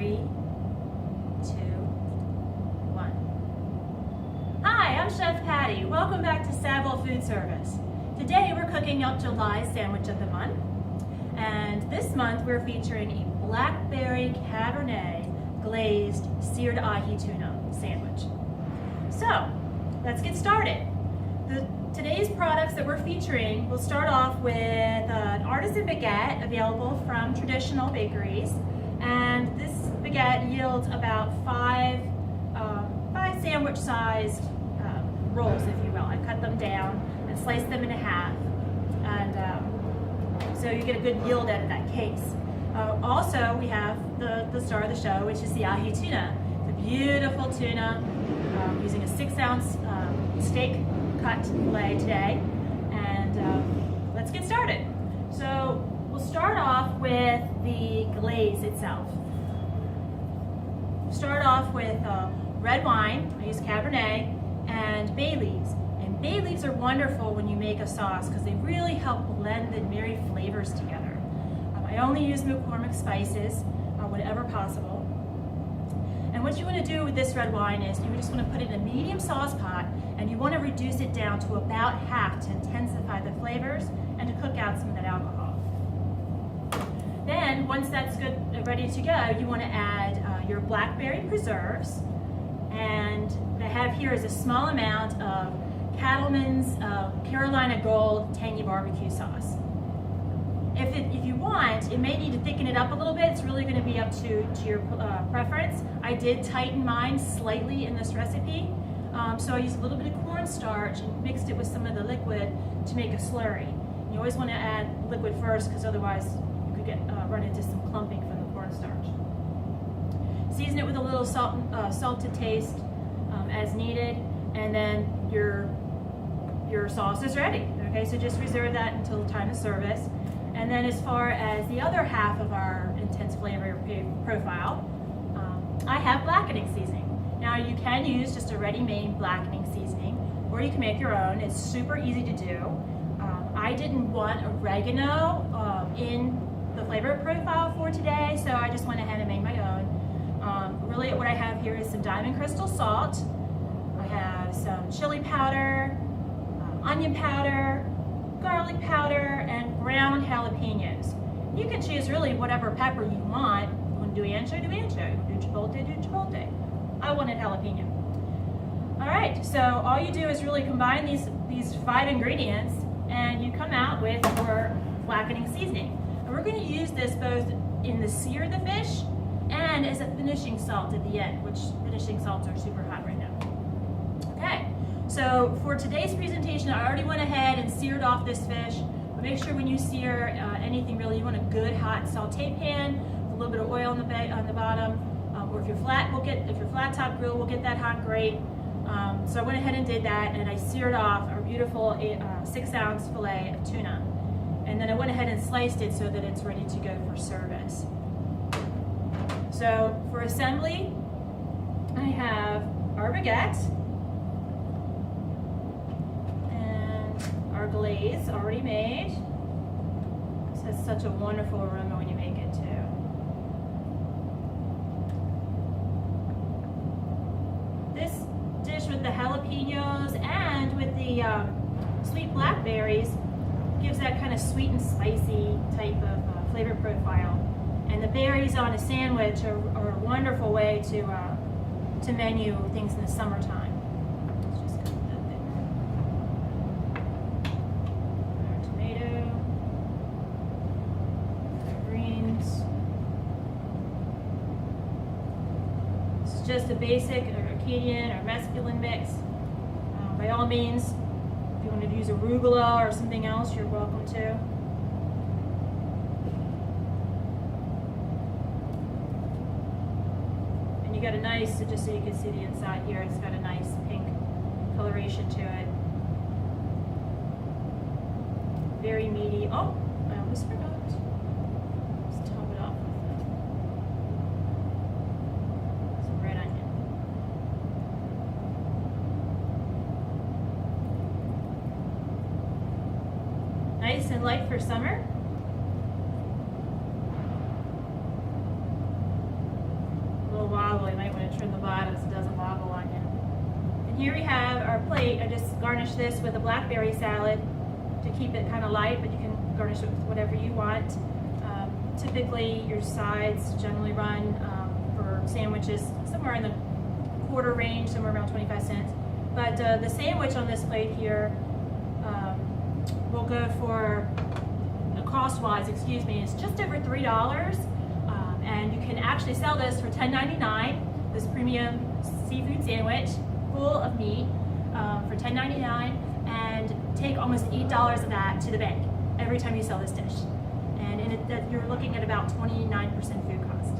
3, 2, 1. Hi, I'm Chef Patty. Welcome back to Saville Food Service. Today we're cooking up July's sandwich of the month. And this month we're featuring a blackberry cabernet glazed seared ahi tuna sandwich. So, let's get started. Today's products that we're featuring will start off with an artisan baguette available from traditional bakeries. And this baguette yields about five sandwich-sized rolls, if you will. I cut them down and slice them in half. And so you get a good yield out of that case. Also, we have the star of the show, which is the ahi tuna. It's a beautiful tuna using a 6-ounce steak cut fillet today. And let's get started. So we'll start off with the glaze itself. Start off with red wine. I use Cabernet and bay leaves. And bay leaves are wonderful when you make a sauce because they really help blend the myriad flavors together. I only use McCormick spices whenever possible. And what you want to do with this red wine is you just want to put it in a medium sauce pot and you want to reduce it down to about half to intensify the flavors and to cook out some of that alcohol. Then, once that's good, ready to go, you want to add your blackberry preserves. And what I have here is a small amount of Cattleman's Carolina Gold tangy barbecue sauce. If you want, it may need to thicken it up a little bit. It's really going to be up to your preference. I did tighten mine slightly in this recipe. So I used a little bit of cornstarch and mixed it with some of the liquid to make a slurry. You always want to add liquid first because otherwise you could run into some clumping from the cornstarch. Season it with a little salt to taste as needed, and then your sauce is ready. Okay, so just reserve that until the time of service. And then as far as the other half of our intense flavor profile, I have blackening seasoning. Now you can use just a ready-made blackening seasoning, or you can make your own. It's super easy to do. I didn't want oregano in the flavor profile for today, so I just went ahead and made my own. Really what I have here is some diamond crystal salt. I have some chili powder, onion powder, garlic powder, and ground jalapenos. You can choose really whatever pepper you want. You want to do ancho, do ancho. You want to do chipotle, do chipotle. I wanted jalapeno. All right, so all you do is really combine these 5 ingredients and you come out with your blackening seasoning. And we're going to use this both in the sear of the fish and as a finishing salt at the end, which finishing salts are super hot right now. Okay, so for today's presentation, I already went ahead and seared off this fish. But make sure when you sear anything really, you want a good hot saute pan with a little bit of oil on the bottom. Or if your flat top grill will get that hot, great. So I went ahead and did that, and I seared off our beautiful 6-ounce fillet of tuna. And then I went ahead and sliced it so that it's ready to go for service. So for assembly, I have our baguette and our glaze already made. This has such a wonderful aroma when you make it too. With the jalapenos and with the sweet blackberries gives that kind of sweet and spicy type of flavor profile. And the berries on a sandwich are a wonderful way to menu things in the summertime. Let's just cut that there. Our tomato, our greens. It's just a basic Arcadian or mesclun mix. By all means, if you want to use arugula or something else, you're welcome to. And you got a nice, just so you can see the inside here, it's got a nice pink coloration to it. Very meaty. Oh, I almost forgot. Let's top it off with some red onion. Nice and light for summer. to trim the bottom so it doesn't wobble on you. And here we have our plate. I just garnished this with a blackberry salad to keep it kind of light, but you can garnish it with whatever you want. Typically, your sides generally run for sandwiches somewhere in the quarter range, somewhere around 25 cents. But the sandwich on this plate here will go for, cost-wise, excuse me, is just over $3. And you can actually sell this for $10.99, this premium seafood sandwich full of meat for $10.99, and take almost $8 of that to the bank every time you sell this dish. And you're looking at about 29% food cost.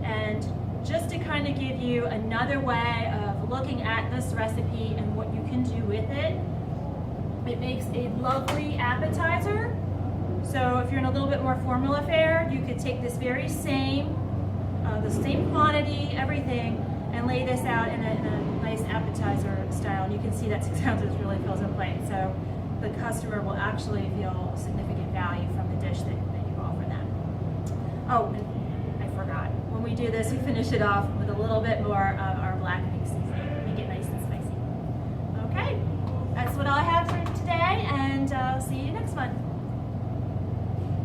And just to kind of give you another way of looking at this recipe and what you can do with it, it makes a lovely appetizer. So if you're in a little bit more formal affair, you could take this very same, the same quantity, everything, and lay this out in a nice appetizer style. And you can see that 6 ounces really fills a plate. So the customer will actually feel significant value from the dish that you offer them. Oh, and I forgot. When we do this, we finish it off with a little bit more of our black pig seasoning. Make it nice and spicy. Okay, that's what I have for today, and see you next month.